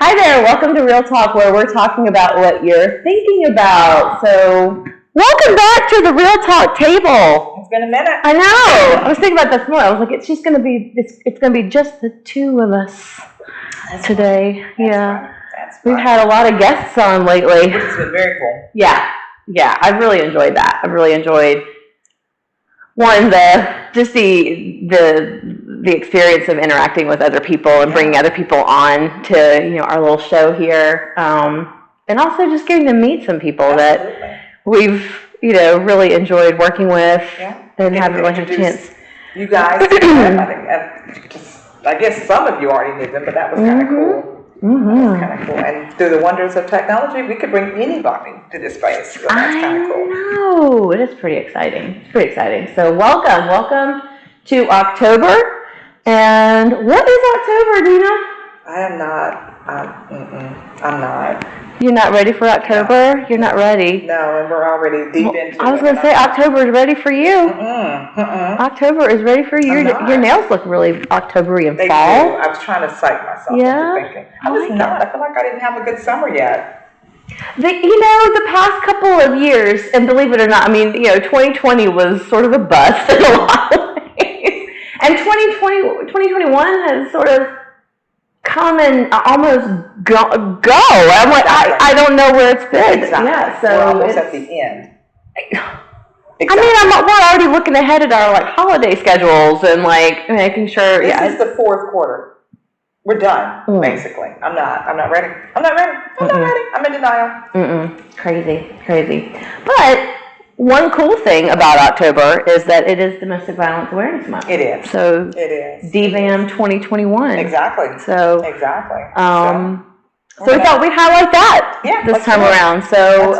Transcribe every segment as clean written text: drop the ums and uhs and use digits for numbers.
Hi there, welcome to Real Talk, where we're talking about what you're thinking about. So, welcome back to the Real Talk table. It's been a minute. I know. I was thinking about this more. I was like, it's gonna be just the two of us today. That's We've had a lot of guests on lately. Which has been very cool. Yeah. I've really enjoyed that. I've really enjoyed the experience of interacting with other people and bringing other people on to our little show here, and also just getting to meet some people that we've really enjoyed working with and haven't really had a chance. You guys, I guess some of you already knew them, but that was kind of cool. Mm-hmm. That was kind of cool, and through the wonders of technology, we could bring anybody to this space. So that's kind of cool. I know, it is pretty exciting. So welcome to October. And what is October, Dina? I'm not. You're not ready for October? No. You're not ready? No, and we're already deep into it. I was going to say October is ready for you. October is ready for you. Your nails look really October-y and fall. Do. I was trying to psych myself into thinking. I feel like I didn't have a good summer yet. The past couple of years, and believe it or not, 2020 was sort of a bust in a lot of ways. And 2021 has sort of come and almost go. I'm like, I don't know where it's been. Exactly. Yeah, so we're almost at the end. Exactly. We're already looking ahead at our holiday schedules and making sure. This is the fourth quarter. We're done, basically. I'm not ready. I'm in denial. Crazy. But one cool thing about October is that it is Domestic Violence Awareness Month. It is. So it is. DVAM 2021. Exactly. So exactly. So we thought we'd highlight that this time around. So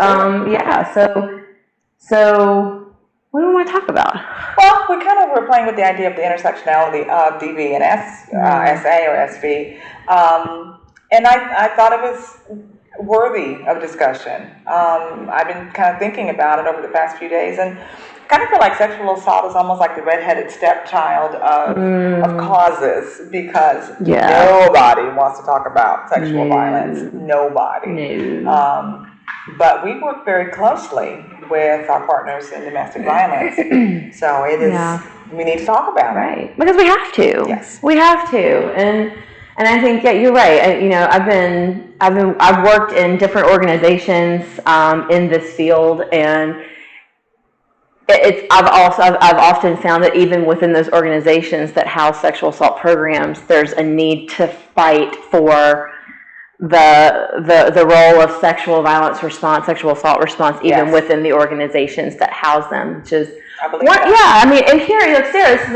So what do we want to talk about? Well, we kind of were playing with the idea of the intersectionality of DV and SA or SV, and I thought it was worthy of discussion. I've been kind of thinking about it over the past few days, and kind of feel like sexual assault is almost like the redheaded stepchild of causes, because nobody wants to talk about sexual violence. Nobody. No. But we work very closely with our partners in domestic violence, so it is. We need to talk about it, right? Because we have to. Yes, we have to, and I think you're right. I've worked in different organizations in this field, and I've often found that even within those organizations that house sexual assault programs, there's a need to fight for the role of sexual violence response, sexual assault response, even within the organizations that house them, which is and here, Sarah, this is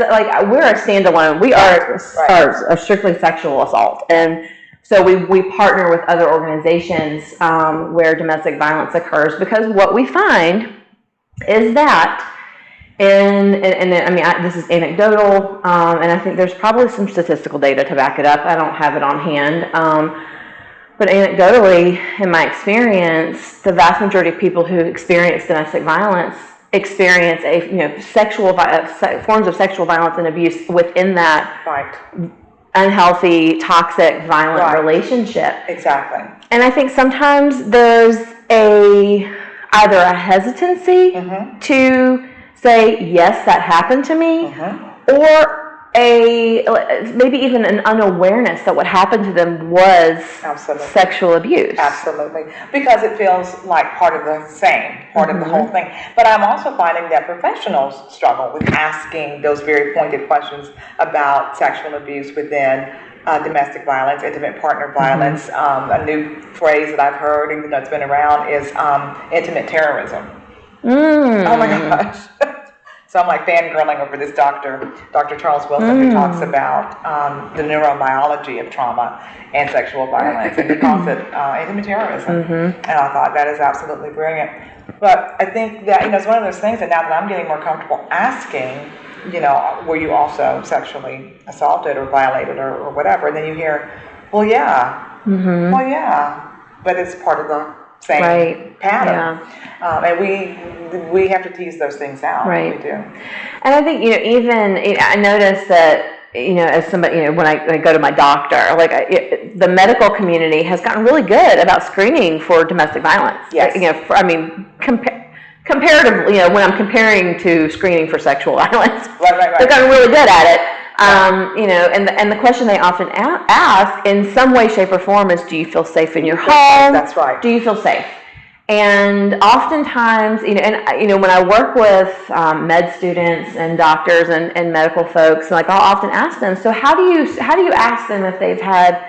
we're a standalone. We are strictly sexual assault, and so we partner with other organizations where domestic violence occurs, because what we find is that this is anecdotal, and I think there's probably some statistical data to back it up. I don't have it on hand. But anecdotally, in my experience, the vast majority of people who experience domestic violence experience forms of sexual violence and abuse within that unhealthy, toxic, violent relationship. Exactly. And I think sometimes there's either a hesitancy to say, yes, that happened to me, or maybe even an unawareness that what happened to them was sexual abuse. Absolutely. Because it feels like part of the whole thing. But I'm also finding that professionals struggle with asking those very pointed questions about sexual abuse within domestic violence, intimate partner violence. A new phrase that I've heard, even though it's been around, is intimate terrorism. Oh my gosh. So I'm fangirling over this Dr. Charles Wilson, who talks about the neurobiology of trauma and sexual violence, and he calls it intimate terrorism. And I thought that is absolutely brilliant. But I think that it's one of those things that now that I'm getting more comfortable asking, were you also sexually assaulted or violated or whatever? And then you hear, well, yeah, but it's part of the same pattern. And we have to tease those things out. Right. We do. And I think, even I notice that, as somebody, when I go to my doctor, the medical community has gotten really good about screening for domestic violence. Yes. Comparatively, when I'm comparing to screening for sexual violence, Right. they've gotten really good at it. And the question they often ask in some way, shape, or form is, do you feel safe in your home? That's right. Do you feel safe? And oftentimes, when I work with med students and doctors and medical folks, like I'll often ask them, so how do you ask them if they've had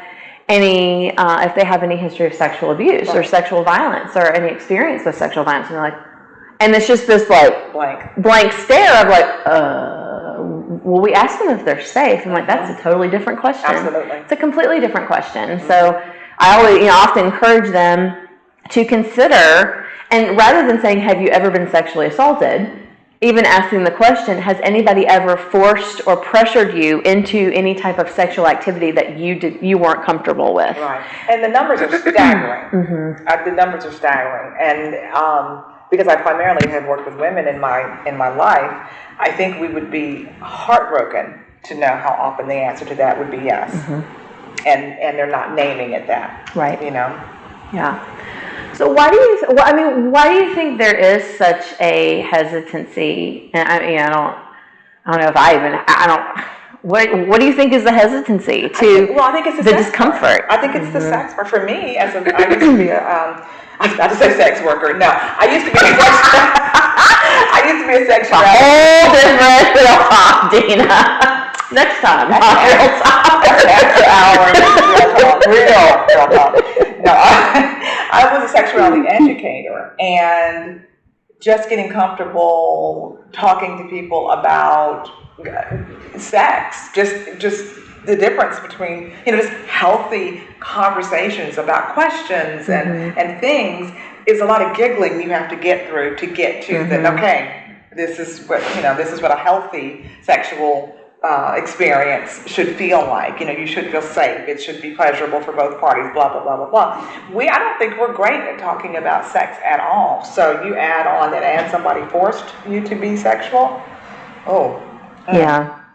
if they have any history of sexual abuse or sexual violence or any experience with sexual violence? And they're like, and it's just this like blank stare of like, well, we ask them if they're safe. I'm like, that's a totally different question. Absolutely. It's a completely different question. So I always, often encourage them to consider, and rather than saying, have you ever been sexually assaulted, even asking the question, has anybody ever forced or pressured you into any type of sexual activity that you weren't comfortable with? Right. And the numbers are staggering. The numbers are staggering. And because I primarily have worked with women in my life, I think we would be heartbroken to know how often the answer to that would be yes. And they're not naming it that. Right. Yeah. So why do you think there is such a hesitancy? And I don't know if what do you think is the hesitancy to I think it's the discomfort? I think it's the sex part. For me, I used to be I was about to say sex worker. No, I used to be a sex worker. A whole different Dina. Next time. Real talk. No, I was a sexuality educator, and just getting comfortable talking to people about sex, just the difference between, just healthy conversations about questions and things, is a lot of giggling you have to get through to get to that. Okay, this is what a healthy sexual experience should feel like. You should feel safe. It should be pleasurable for both parties. Blah blah blah blah blah. I don't think we're great at talking about sex at all. So you add on that, and somebody forced you to be sexual.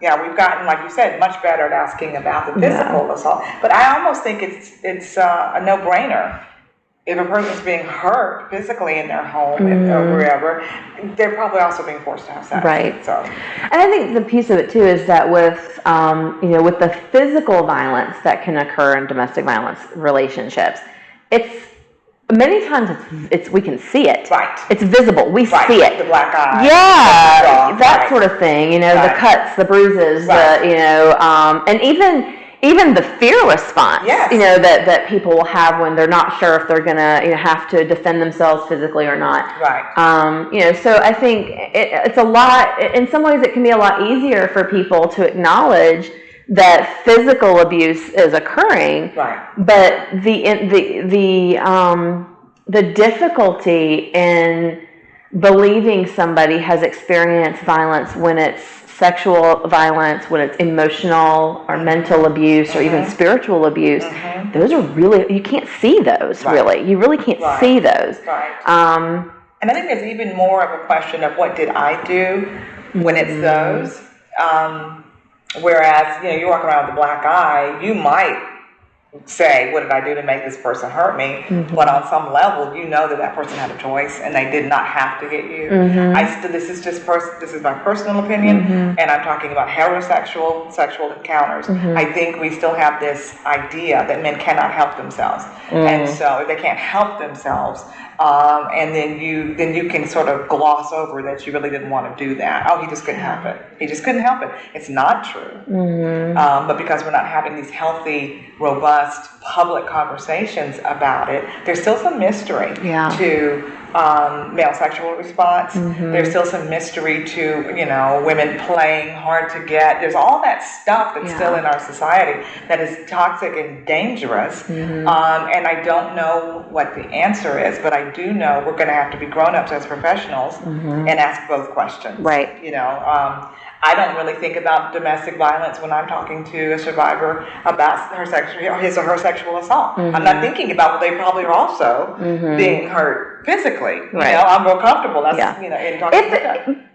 Yeah, we've gotten, like you said, much better at asking about the physical assault. But I almost think it's a no-brainer. If a person's being hurt physically in their home or wherever, they're probably also being forced to have sex. Right. So, and I think the piece of it too is that with the physical violence that can occur in domestic violence relationships, it's many times we can see it. Right. It's visible. We see it. The black eye. Yeah, that sort of thing. The cuts, the bruises, and even the fear response. Yes. That people will have when they're not sure if they're gonna have to defend themselves physically or not. Right. So I think it's a lot. In some ways, it can be a lot easier for people to acknowledge that physical abuse is occurring, right? But the difficulty in believing somebody has experienced violence when it's sexual violence, when it's emotional or mental abuse or even spiritual abuse, those are really, you can't see those really. You really can't see those. Right. And I think there's even more of a question of what did I do when it's those. Whereas, you walk around with a black eye, you might say, what did I do to make this person hurt me? But on some level, that person had a choice and they did not have to hit you. This is my personal opinion, and I'm talking about heterosexual sexual encounters. I think we still have this idea that men cannot help themselves. And so if they can't help themselves, and then you can sort of gloss over that you really didn't want to do that. Oh, he just couldn't help it. He just couldn't help it. It's not true. But because we're not having these healthy, robust, public conversations about it, there's still some mystery to male sexual response. There's still some mystery to, women playing hard to get. There's all that stuff that's still in our society that is toxic and dangerous. And I don't know what the answer is, but I do know we're going to have to be grown-ups as professionals and ask both questions. Right. I don't really think about domestic violence when I'm talking to a survivor about his or her sexual assault. I'm not thinking about they probably are also being hurt physically. You know, I'm real comfortable. That's in talking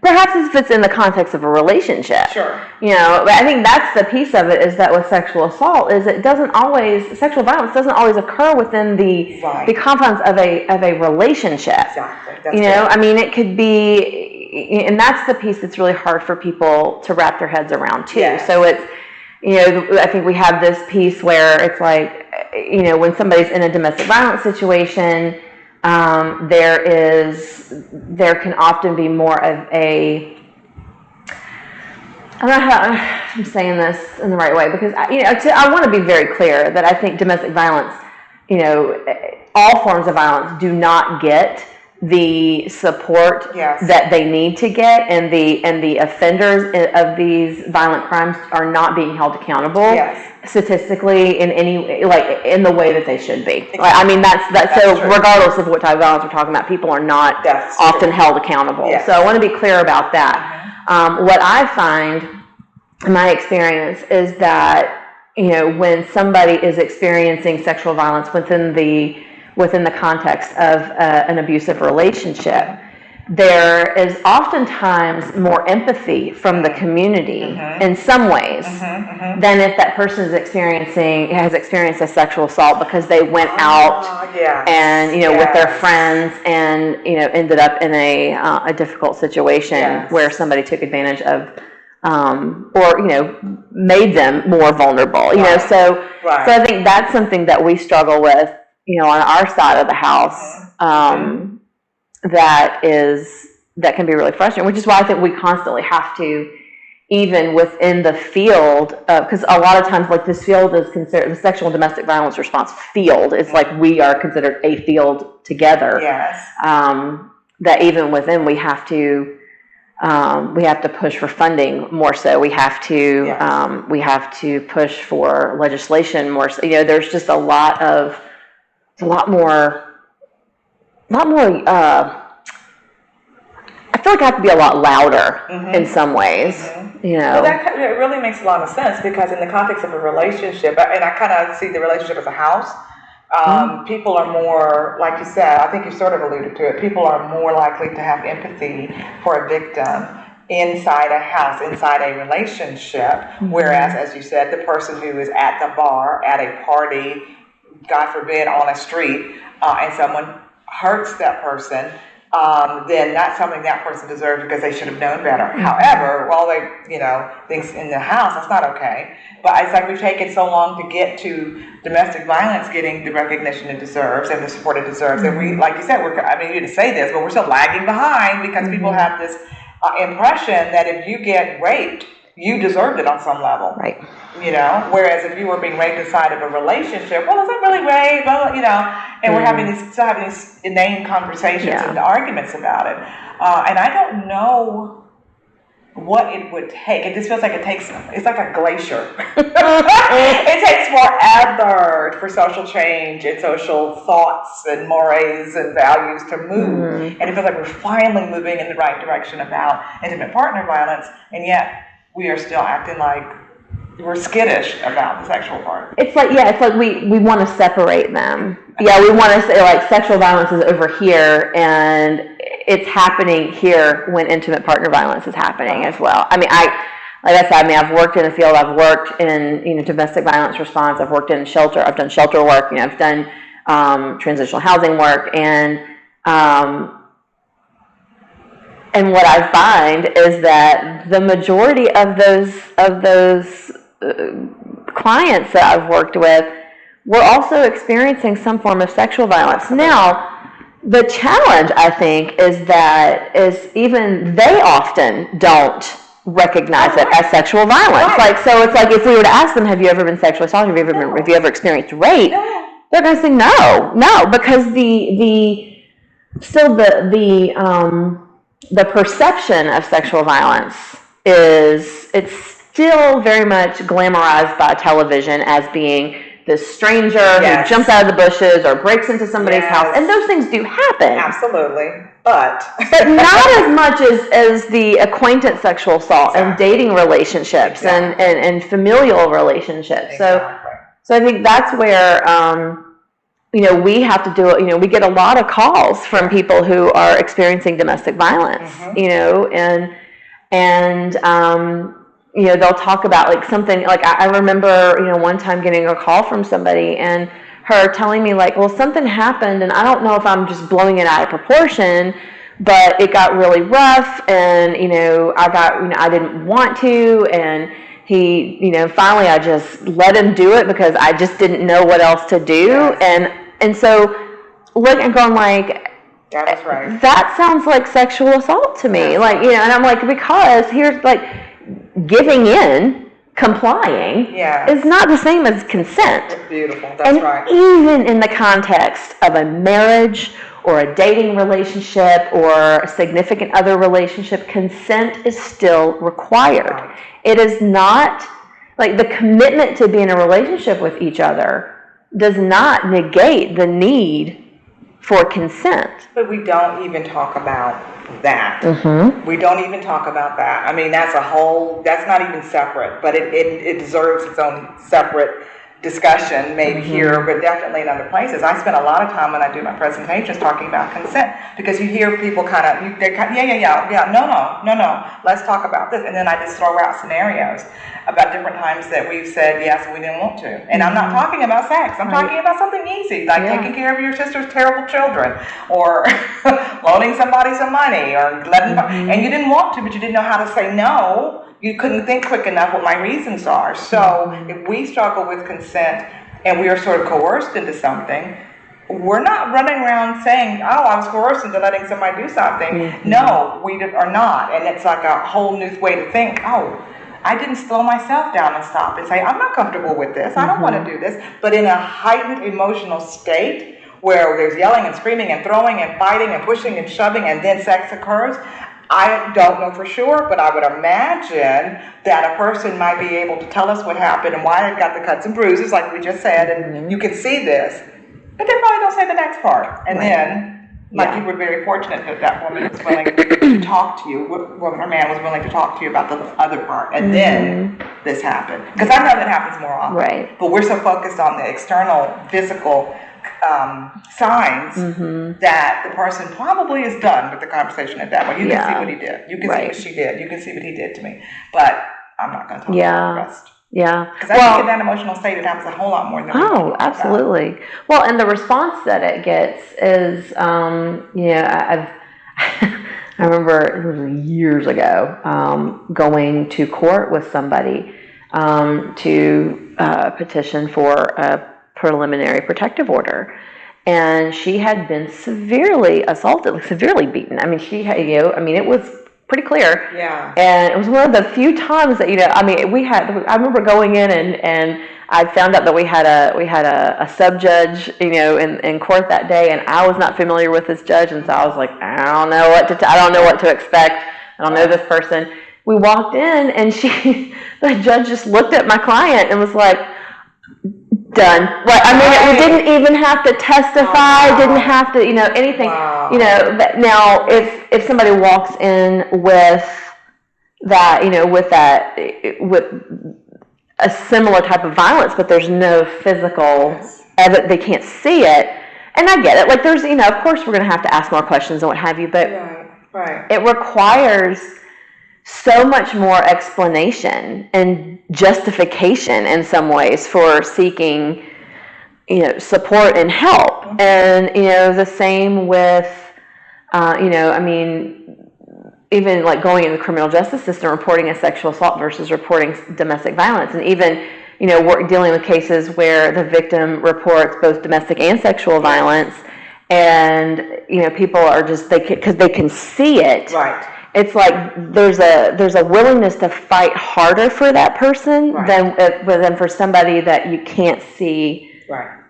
perhaps if it's in the context of a relationship. Sure. You know, but I think that's the piece of it, is that with sexual assault is it doesn't always, sexual violence doesn't always occur within the confines of a relationship. Exactly. That's you know, I mean, it could be, and that's the piece that's really hard for people to wrap their heads around too. Yes. So it's, you know, I think we have this piece where it's like, you know, when somebody's in a domestic violence situation, there can often be more of a, I don't know how I'm saying this in the right way, because I want to be very clear that I think domestic violence, you know, all forms of violence do not get the support that they need to get, and the offenders of these violent crimes are not being held accountable statistically in any, like, in the way that they should be. Exactly. Like, I mean, that's so true. Regardless of what type of violence we're talking about, people are not often held accountable. So I want to be clear about that. What I find in my experience is that, you know, when somebody is experiencing sexual violence within the context of an abusive relationship, there is oftentimes more empathy from the community in some ways than if that person has experienced a sexual assault because they went out and, you know, with their friends and, you know, ended up in a difficult situation where somebody took advantage of or, you know, made them more vulnerable, you know, so I think that's something that we struggle with, you know, on our side of the house, that can be really frustrating, which is why I think we constantly have to, even within the field, because a lot of times, like, this field is considered, the sexual and domestic violence response field is like, we are considered a field together. That even within, we have to push for funding more so. We have to push for legislation more so. You know, there's just a lot more, I feel like I have to be a lot louder in some ways, you know. Well, it really makes a lot of sense, because in the context of a relationship, and I kind of see the relationship as a house, people are more, like you said, I think you sort of alluded to it, people are more likely to have empathy for a victim inside a house, inside a relationship, whereas, as you said, the person who is at the bar, at a party, God forbid, on a street, and someone hurts that person, then that's something that person deserves because they should have known better. However, while they, you know, things in the house, that's not okay. But it's like we've taken so long to get to domestic violence getting the recognition it deserves and the support it deserves. And we, like you said, I mean, you didn't say this, but we're still lagging behind because people have this impression that if you get raped, you deserved it on some level. Right. You know, whereas if you were being raped inside of a relationship, well, is that really rape? Well, you know, and we're still having these inane conversations and arguments about it. And I don't know what it would take. It just feels like it's like a glacier. It takes forever for social change and social thoughts and mores and values to move. And it feels like we're finally moving in the right direction about intimate partner violence, and yet we are still acting like we're skittish about the sexual part. It's like we want to separate them. Yeah, we want to say, like, sexual violence is over here and it's happening here when intimate partner violence is happening as well. I mean, I've worked in a field, I've worked in, you know, domestic violence response, I've worked in shelter, I've done shelter work, you know, I've done transitional housing work, and what I find is that the majority of those clients that I've worked with were also experiencing some form of sexual violence. Now, the challenge, I think, is even they often don't recognize it as sexual violence. Like, so it's like if we were to ask them, have you ever been sexually assaulted? Have you ever experienced rape? They're going to say no, because the perception of sexual violence it's still very much glamorized by television as being this stranger Yes. who jumps out of the bushes or breaks into somebody's Yes. house, and those things do happen. Absolutely. But not as much as the acquaintance sexual assault and dating relationships and familial relationships. Exactly. So I think that's where, we have to do it. We get a lot of calls from people who are experiencing domestic violence, and they'll talk about like something, like I remember, one time getting a call from somebody and her telling me like, well, something happened and I don't know if I'm just blowing it out of proportion, but it got really rough and, I didn't want to, and he, finally I just let him do it because I just didn't know what else to do. Yes. And so look and going like, that is right. That sounds like sexual assault to me. Yes. Like, and I'm like, because here's like giving in, complying is not the same as consent. It's beautiful. That's right. Even in the context of a marriage or a dating relationship or a significant other relationship, consent is still required. Right. It is not like the commitment to be in a relationship with each other does not negate the need for consent. But we don't even talk about that. Mm-hmm. We don't even talk about that. I mean, that's not even separate, but it deserves its own separate discussion, maybe here, but definitely in other places. I spend a lot of time when I do my presentations talking about consent, because you hear people no, let's talk about this. And then I just throw out scenarios about different times that we've said yes and we didn't want to. And I'm not talking about sex. I'm talking about something easy, like taking care of your sister's terrible children, or loaning somebody some money, or letting and you didn't want to, but you didn't know how to say no. You couldn't think quick enough what my reasons are. So if we struggle with consent and we are sort of coerced into something, we're not running around saying, oh, I was coerced into letting somebody do something. Mm-hmm. No, we are not. And it's like a whole new way to think, oh, I didn't slow myself down and stop and say, I'm not comfortable with this. I don't want to do this. But in a heightened emotional state where there's yelling and screaming and throwing and fighting and pushing and shoving and then sex occurs, I don't know for sure, but I would imagine that a person might be able to tell us what happened and why it got the cuts and bruises, like we just said, and you can see this, but they probably don't say the next part. And then, like you were very fortunate that woman was willing to talk to you, woman or man was willing to talk to you about the other part, and then this happened. Because I know that happens more often. Right. But we're so focused on the external, physical signs that the person probably is done with the conversation at that point. You can see what he did. You can see what she did. You can see what he did to me. But I'm not going to talk about the rest. Yeah. Because I think in that emotional state, it happens a whole lot more than absolutely. About. Well, and the response that it gets is, I remember it was years ago going to court with somebody to petition for a preliminary protective order, and she had been severely assaulted, like severely beaten. I mean, she had, it was pretty clear. Yeah. And it was one of the few times that, I remember going in and I found out that we had a sub-judge, in court that day, and I was not familiar with this judge, and so I was like, I don't know what to expect. I don't know this person. We walked in, and the judge just looked at my client and was like, done. Like, we didn't even have to testify, didn't have to, anything. Wow. Now if somebody walks in with that, with a similar type of violence, but there's no physical evidence, they can't see it, and I get it. Like, there's, of course we're going to have to ask more questions and what have you, but it requires so much more explanation and justification in some ways for seeking, support and help. And, the same with, even like going in the criminal justice system, reporting a sexual assault versus reporting domestic violence. And even, we're dealing with cases where the victim reports both domestic and sexual violence, and, people are just, because they can see it. Right. It's like there's a willingness to fight harder for that person than for somebody that you can't see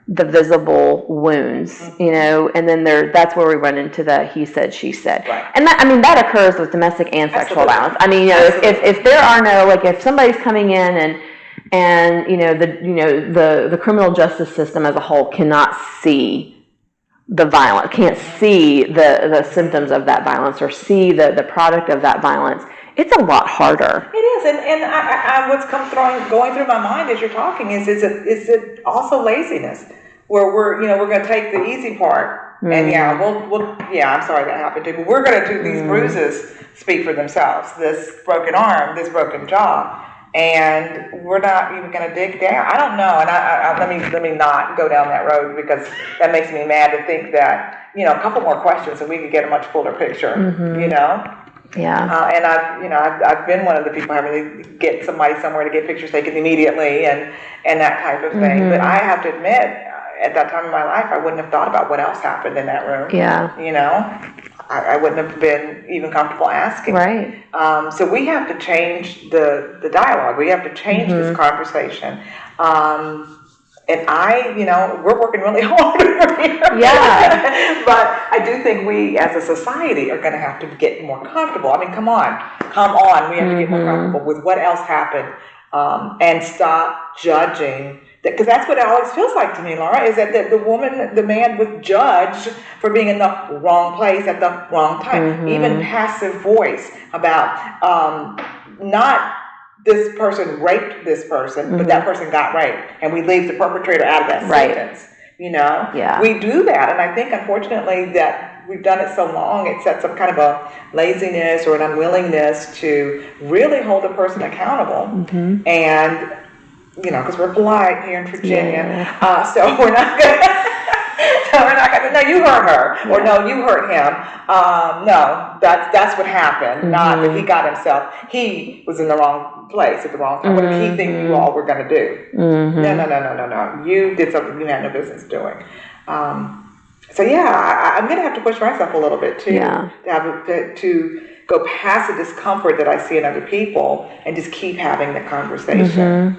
the visible wounds, and then that's where we run into the he said, she said. Right. And that occurs with domestic and sexual violence. If there are no, like, if somebody's coming in And the criminal justice system as a whole cannot see the violence, can't see the symptoms of that violence or see the product of that violence. It's a lot harder. It is, and what's going through my mind as you're talking is it also laziness, where we're going to take the easy part, and I'm sorry that happened too, but we're going to do these bruises speak for themselves, this broken arm, this broken jaw, and we're not even going to dig down. I don't know, and let me not go down that road, because that makes me mad to think that a couple more questions and we could get a much fuller picture. Yeah. And I've been one of the people having to get somebody somewhere to get pictures taken immediately and that type of thing. But I have to admit, at that time in my life, I wouldn't have thought about what else happened in that room. Yeah. I wouldn't have been even comfortable asking. Right. So we have to change the dialogue. We have to change this conversation. And we're working really hard over here. Yeah. But I do think we, as a society, are going to have to get more comfortable. I mean, come on. We have to get more comfortable with what else happened, and stop judging. Because that's what it always feels like to me, Laura, is that the man was judged for being in the wrong place at the wrong time. Even passive voice about not this person raped this person, but that person got raped, and we leave the perpetrator out of that sentence. Yeah. We do that, and I think, unfortunately, that we've done it so long, it sets up kind of a laziness or an unwillingness to really hold a person accountable, and because we're polite here in Virginia, so we're not gonna. No, you hurt her, or no, you hurt him. No, that's what happened. Not that he got himself. He was in the wrong place at the wrong time. What did he think you all were going to do? No. You did something you had no business doing. So I'm going to have to push myself a little bit too, to go past the discomfort that I see in other people and just keep having the conversation.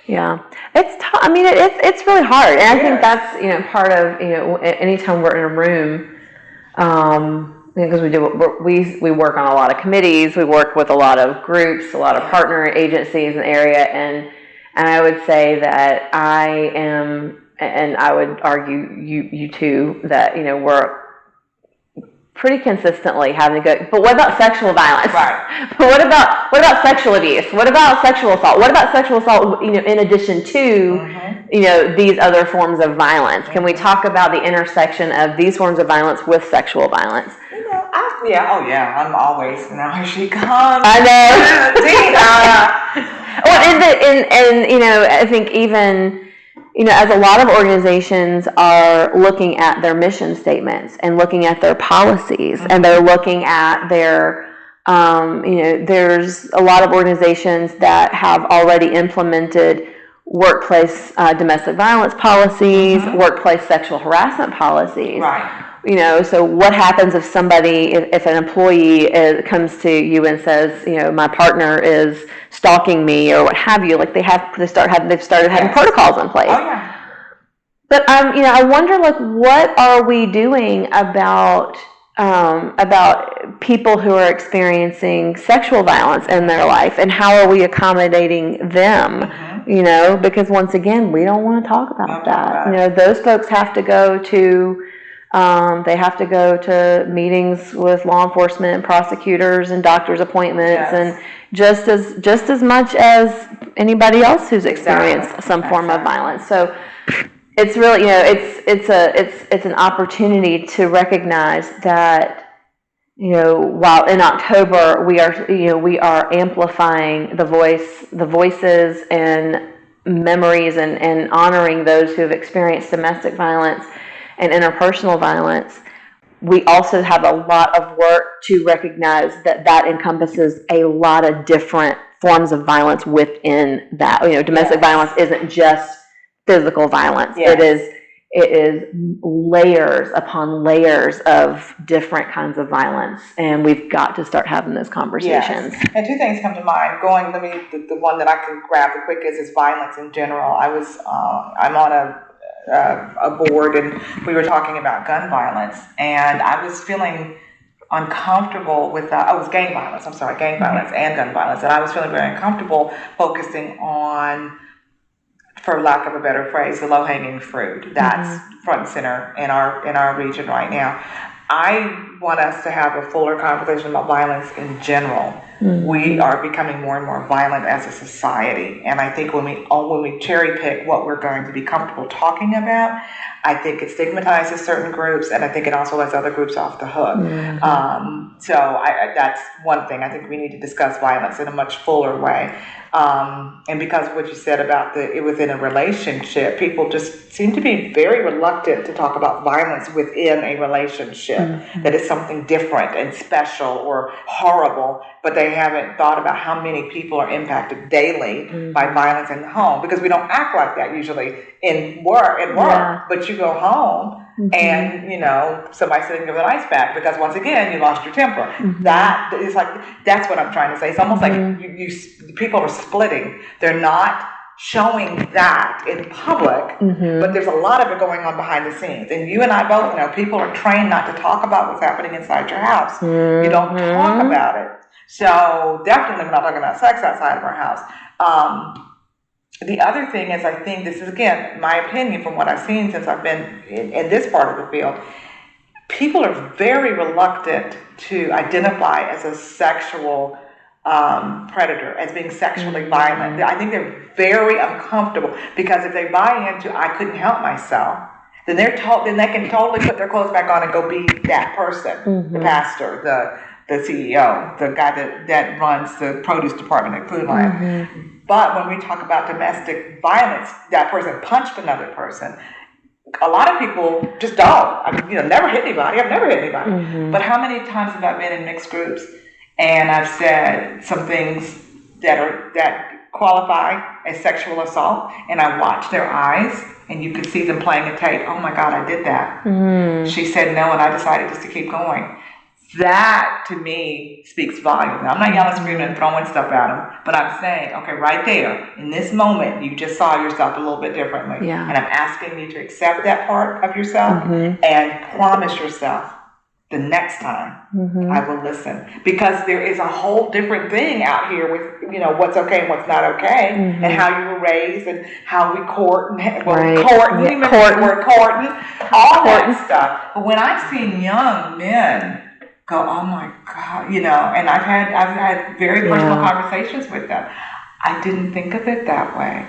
Yeah, it's tough. I mean, it's really hard, and I think that's part of anytime we're in a room, because we work on a lot of committees, we work with a lot of groups, a lot of partner agencies in the area, and I would say that I am, and I would argue you too, that we're pretty consistently having to go, but what about sexual violence? Right. But what about sexual abuse? What about sexual assault? What about sexual assault, in addition to, these other forms of violence? Can we talk about the intersection of these forms of violence with sexual violence? I'm always, now here she comes. I know. Dina. Well, I think even, as a lot of organizations are looking at their mission statements and looking at their policies, and they're looking at their, there's a lot of organizations that have already implemented workplace domestic violence policies, workplace sexual harassment policies. Right. So what happens if somebody, if an employee comes to you and says, my partner is stalking me or what have you? Like they've started having protocols in place. Oh yeah. But I wonder, what are we doing about people who are experiencing sexual violence in their life, and how are we accommodating them? Because once again, we don't want to talk about that. Those folks have to go to. They have to go to meetings with law enforcement and prosecutors and doctor's appointments, and just as much as anybody else who's experienced some form of violence. So it's really, it's an opportunity to recognize that, while in October we are amplifying the voices and memories and honoring those who have experienced domestic violence and interpersonal violence, we also have a lot of work to recognize that encompasses a lot of different forms of violence within that. Domestic violence isn't just physical violence. It is layers upon layers of different kinds of violence, and we've got to start having those conversations. Yes. And two things come to mind. The one that I can grab the quickest is violence in general. I'm on a board, and we were talking about gun violence, and I was feeling uncomfortable with it was gang violence. I'm sorry, gang violence and gun violence, and I was feeling very uncomfortable focusing on, for lack of a better phrase, the low-hanging fruit. That's front and center in our region right now. I want us to have a fuller conversation about violence in general. We are becoming more and more violent as a society, and I think when we cherry pick what we're going to be comfortable talking about, I think it stigmatizes certain groups, and I think it also lets other groups off the hook. So that's one thing. I think we need to discuss violence in a much fuller way. And because of what you said about it within a relationship, people just seem to be very reluctant to talk about violence within a relationship, that it's something different and special or horrible, but they haven't thought about how many people are impacted daily by violence in the home, because we don't act like that usually in work, but you go home and, somebody's sitting with an ice pack because, once again, you lost your temper. That is that's what I'm trying to say. It's almost like people are splitting. They're not showing that in public, but there's a lot of it going on behind the scenes. And you and I both know people are trained not to talk about what's happening inside your house. You don't talk about it. So definitely we're not talking about sex outside of our house. The other thing is, I think this is, again, my opinion from what I've seen since I've been in this part of the field, people are very reluctant to identify as a sexual predator, as being sexually violent. I think they're very uncomfortable, because if they buy into I couldn't help myself, then they can totally put their clothes back on and go be that person, the pastor, the CEO, the guy that runs the produce department at Food Lion. But when we talk about domestic violence, that person punched another person. A lot of people just don't. Never hit anybody. I've never hit anybody. But how many times have I been in mixed groups and I've said some things that qualify as sexual assault, and I watch their eyes, and you could see them playing a tape. Oh my God, I did that. She said no, and I decided just to keep going. That, to me, speaks volume. Now, I'm not yelling, screaming, and throwing stuff at them, but I'm saying, okay, right there, in this moment, you just saw yourself a little bit differently. And I'm asking you to accept that part of yourself and promise yourself the next time I will listen. Because there is a whole different thing out here with, what's okay and what's not okay, and how you were raised, and how we court, and courting, all that stuff. But when I've seen young men go, oh my God, and I've had very personal conversations with them. I didn't think of it that way.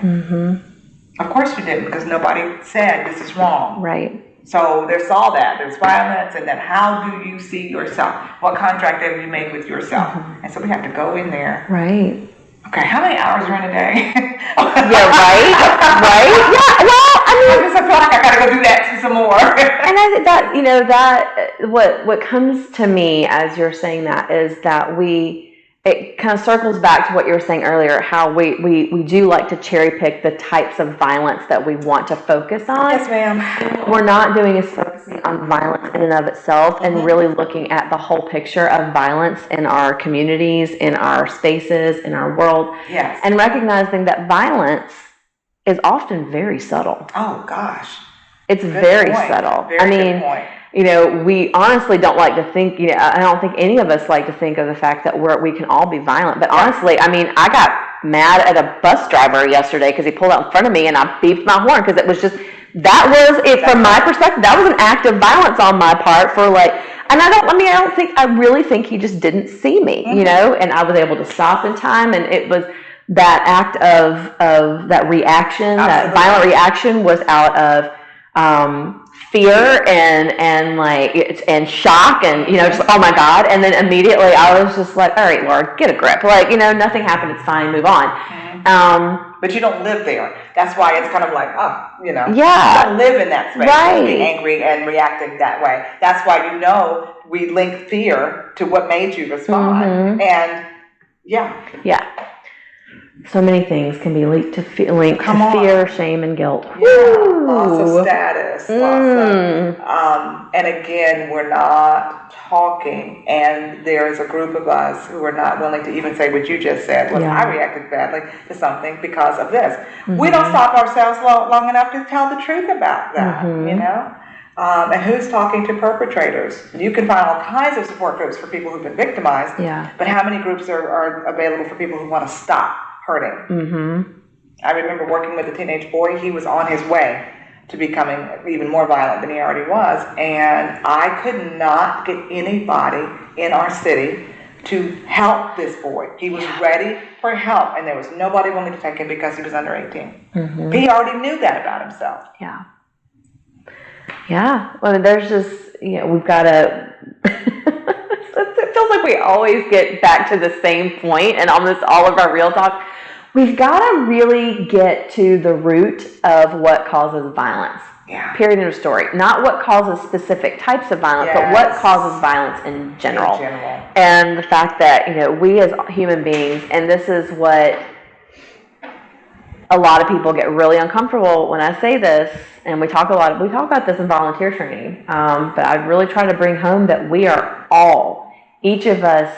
Of course you didn't, because nobody said this is wrong. Right. So there's all that. There's violence, and then how do you see yourself? What contract have you made with yourself? And so we have to go in there. Right. Okay, how many hours are in a day? Right. Yeah, well, I just feel like I gotta go do that some more. And I think that, what comes to me as you're saying that is that it kind of circles back to what you were saying earlier, how we do like to cherry pick the types of violence that we want to focus on. Yes, ma'am. What we're not doing is focusing on violence in and of itself, and really looking at the whole picture of violence in our communities, in our spaces, in our world. Yes. And recognizing that violence is often very subtle. Oh, gosh. It's very subtle. Good point. We honestly don't like to think, I don't think any of us like to think of the fact that we can all be violent. But honestly, I got mad at a bus driver yesterday because he pulled out in front of me, and I beeped my horn because it was just, that was it from my perspective. That was an act of violence on my part I really think he just didn't see me, and I was able to stop in time, and it was that act of that reaction, that violent reaction was out of fear and shock, and just, oh my God. And then immediately I was just like, all right, Laura, get a grip, nothing happened, it's fine, move on. But you don't live there. That's why it's kind of like, you don't live in that space, right, being angry and reacting that way. That's why we link fear to what made you respond. And so many things can be linked to fear, shame, and guilt. Loss of status. And again, we're not talking. And there is a group of us who are not willing to even say what you just said. Well, I reacted badly to something because of this. We don't stop ourselves long enough to tell the truth about that, And who's talking to perpetrators? You can find all kinds of support groups for people who've been victimized, but how many groups are available for people who want to stop hurting? I remember working with a teenage boy. He was on his way to becoming even more violent than he already was, and I could not get anybody in our city to help this boy. He was ready for help, and there was nobody willing to take him because he was under 18. He already knew that about himself. Well, there's just, we've got to, it feels like we always get back to the same point in almost all of our real talk. We've got to really get to the root of what causes violence. Period, end of story. Not what causes specific types of violence, but what causes violence in general. And the fact that, we as human beings, and this is what a lot of people get really uncomfortable when I say this, and we talk about this in volunteer training, but I really try to bring home that we are all, each of us,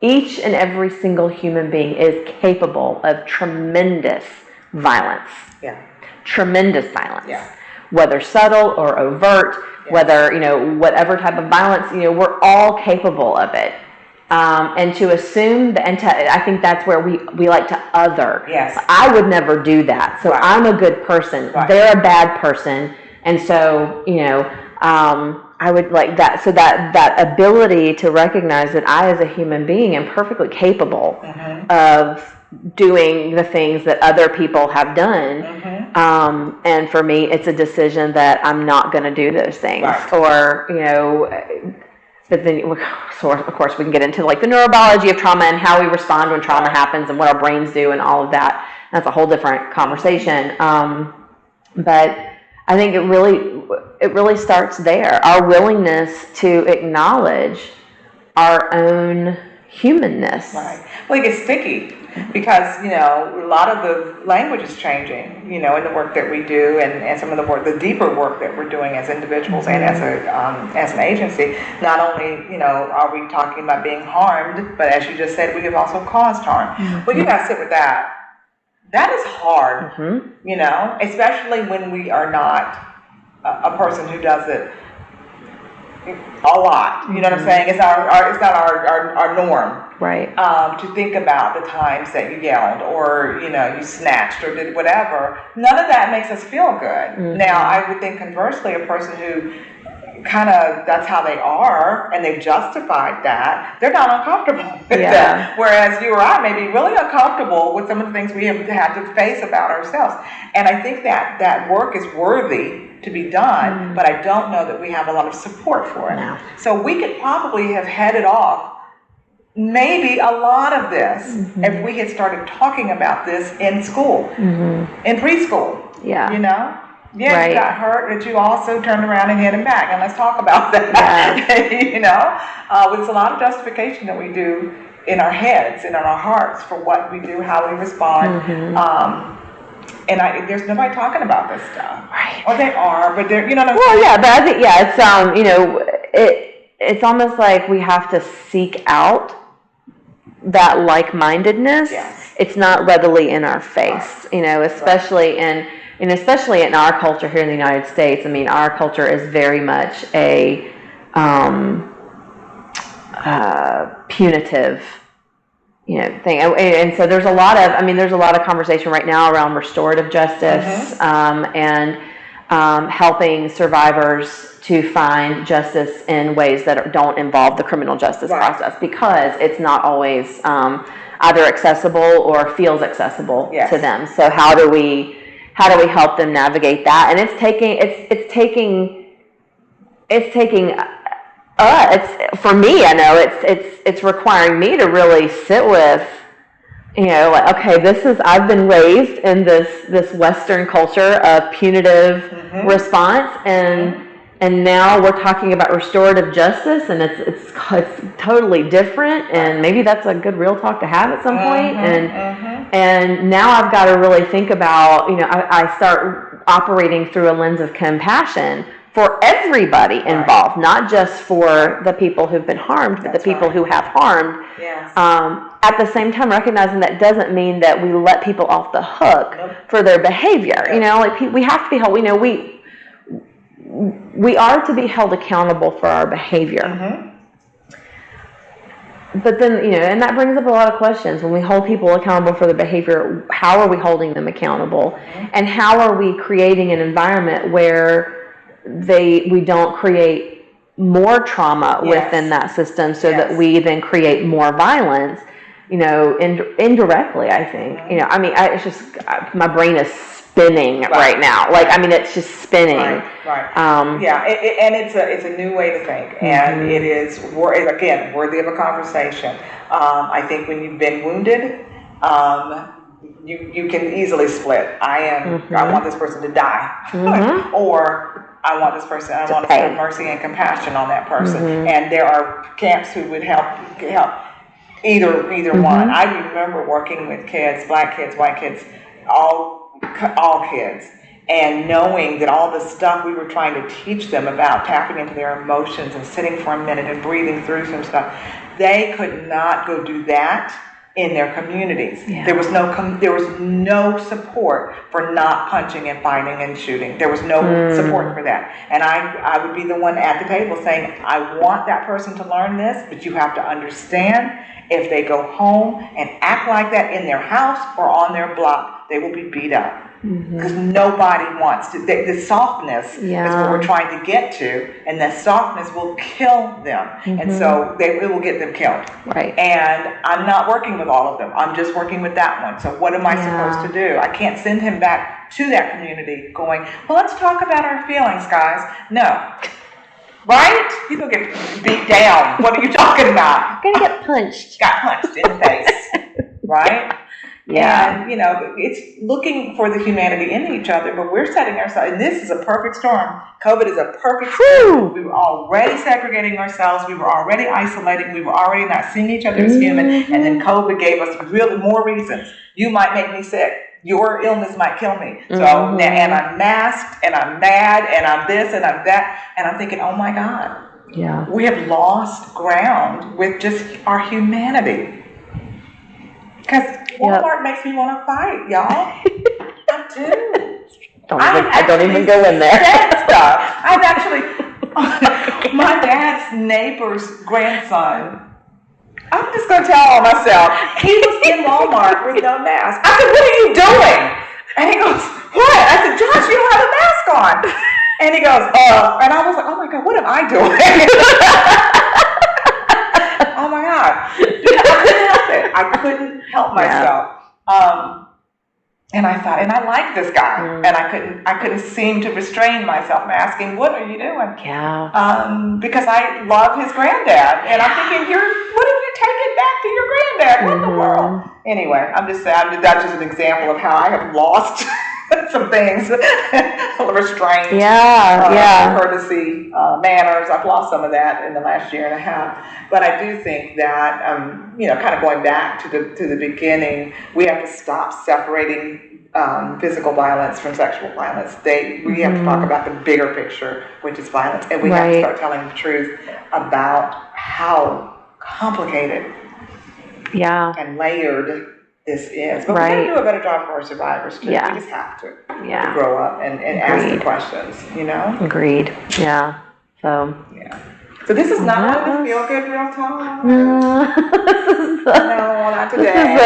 each and every single human being is capable of tremendous violence. Tremendous violence. Whether subtle or overt, whether, whatever type of violence, we're all capable of it. And to assume that, I think that's where we like to other. I would never do that. So I'm a good person. They're a bad person. And so, I would like that. So that ability to recognize that I, as a human being, am perfectly capable of doing the things that other people have done. And for me, it's a decision that I'm not going to do those things. Or, but then, so of course, we can get into like the neurobiology of trauma and how we respond when trauma happens and what our brains do and all of that. That's a whole different conversation. But I think it really starts there. Our willingness to acknowledge our own humanness. Well, it gets sticky because, a lot of the language is changing, in the work that we do and some of the deeper work that we're doing as individuals and as an agency. Not only, are we talking about being harmed, but as you just said, we have also caused harm. Well, you got to sit with that. That is hard, especially when we are not a person who does it a lot. You know what I'm saying? It's not our norm. To think about the times that you yelled or, you snatched or did whatever. None of that makes us feel good. Now, I would think conversely, a person who kind of, that's how they are, and they've justified that, they're not uncomfortable with that. Whereas you or I may be really uncomfortable with some of the things we have had to face about ourselves. And I think that work is worthy to be done, but I don't know that we have a lot of support for it. So we could probably have headed off maybe a lot of this if we had started talking about this in school, in preschool. You got hurt, but you also turned around and hit him back. And let's talk about that. There's a lot of justification that we do in our heads and in our hearts for what we do, how we respond. And there's nobody talking about this stuff. Or they are, but they're, but I think, it's almost like we have to seek out that like-mindedness. It's not readily in our face, especially especially in our culture here in the United States. I mean, our culture is very much a punitive, thing. And so there's a lot of conversation right now around restorative justice and helping survivors to find justice in ways that don't involve the criminal justice process, because it's not always either accessible or feels accessible to them. So how do we help them navigate that? And it's for me, I know it's requiring me to really sit with, okay, I've been raised in this Western culture of punitive response, and now we're talking about restorative justice, and it's totally different, and maybe that's a good real talk to have at some point. And now I've got to really think about, I start operating through a lens of compassion for everybody involved, not just for the people who've been harmed, but the people who have harmed. At the same time, recognizing that doesn't mean that we let people off the hook for their behavior. We have to be held. we are to be held accountable for our behavior. Mm-hmm. But then, and that brings up a lot of questions. When we hold people accountable for their behavior, how are we holding them accountable? Mm-hmm. And how are we creating an environment where we don't create more trauma within that system so that we then create more violence, indirectly, I think. Mm-hmm. It's just, my brain is spinning right now. It's just spinning. Right. And it's a new way to think, and it is again worthy of a conversation. I think when you've been wounded, you can easily split. I want this person to die, or I want this person. I want to have mercy and compassion on that person. And there are camps who would help. Either one. I remember working with kids, black kids, white kids, all kids, and knowing that all the stuff we were trying to teach them about tapping into their emotions and sitting for a minute and breathing through some stuff, they could not go do that in their communities. Yeah. There was no support for not punching and fighting and shooting. There was no support for that. And I would be the one at the table saying, I want that person to learn this, but you have to understand, if they go home and act like that in their house or on their block, they will be beat up. Because nobody wants to. The softness is what we're trying to get to, and the softness will kill them. And so it will get them killed. Right. And I'm not working with all of them. I'm just working with that one. So what am I supposed to do? I can't send him back to that community going, well, let's talk about our feelings, guys. No. Right? He's going to get beat down. What are you talking about? Going to get punched. Got punched in the face. Right? Yeah. And, it's looking for the humanity in each other, but we're setting ourselves, and this is a perfect storm. COVID is a perfect storm. We were already segregating ourselves. We were already isolating. We were already not seeing each other as human. And then COVID gave us really more reasons. You might make me sick. Your illness might kill me. So, and I'm masked, and I'm mad, and I'm this, and I'm that. And I'm thinking, oh my God. Yeah. We have lost ground with just our humanity. Because Walmart makes me want to fight, y'all. I do. I don't even go in there. Stuff. I've actually, my dad's neighbor's grandson, I'm just going to tell on myself, he was in Walmart with no mask. I said, what are you doing? And he goes, what? I said, Josh, you don't have a mask on. And he goes, and I was like, oh my God, what am I doing? Oh my God. I couldn't help myself. And I thought, and I liked this guy, and I couldn't seem to restrain myself from asking, what are you doing? Yeah. Because I love his granddad, and I'm thinking, what if you take it back to your granddad? What in the world? Anyway, I'm just saying, that's just an example of how I have lost some things, restraint, courtesy, manners. I've lost some of that in the last year and a half. But I do think that, kind of going back to the beginning, we have to stop separating physical violence from sexual violence. We have to talk about the bigger picture, which is violence, and we have to start telling the truth about how complicated and layered this is. But we got to do a better job for our survivors too. Yeah. We just have to grow up and ask the questions, Agreed. Yeah. So. Yeah. So this is not one of the feel good real talk. No. No, not today.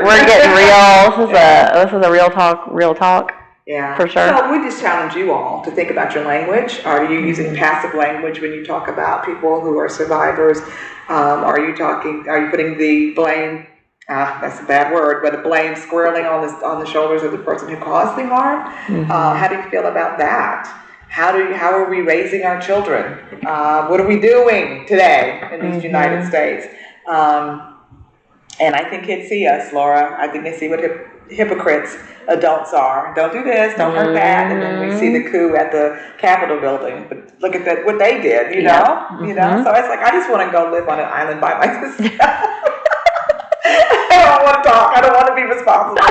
We're getting real. This is a real talk. Yeah. For sure. So we just challenge you all to think about your language. Are you using passive language when you talk about people who are survivors? Are you putting the blame, that's a bad word, but the blame squarely on the shoulders of the person who caused the harm? How do you feel about that? How are we raising our children? What are we doing today in these United States? And I think kids see us, Laura. I think they see what hypocrites adults are. Don't do this, don't hurt that. And then we see the coup at the Capitol building. But look at that, what they did, you know? You know? So it's like, I just want to go live on an island by myself. I don't want to talk. I don't want to be responsible.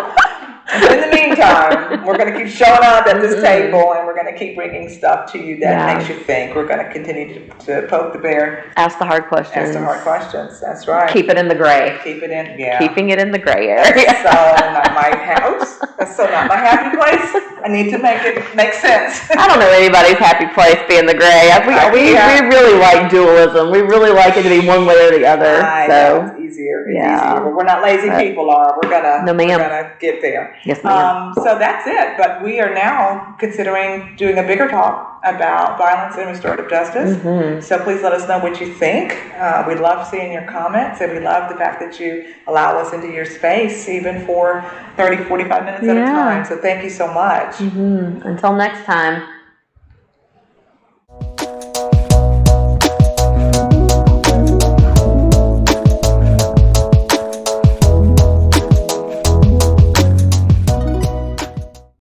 In the meantime, we're going to keep showing up at this table, and we're going to keep bringing stuff to you that makes you think. We're going to continue to poke the bear. Ask the hard questions. Ask the hard questions. That's right. Keep it in the gray. Keep it in, Keeping it in the gray area. So not my house. That's so not my happy place. I need to make it make sense. I don't know anybody's happy place being the gray. We really like dualism. We really like it to be one way or the other. It's easier. It's easier. But we're not lazy people, Laura. We're gonna get there. Yes, ma'am. So that's it. But we are now considering doing a bigger talk about violence and restorative justice. So please let us know what you think. We love seeing your comments, and we love the fact that you allow us into your space, even for 30, 45 minutes at a time. So thank you so much. Until next time.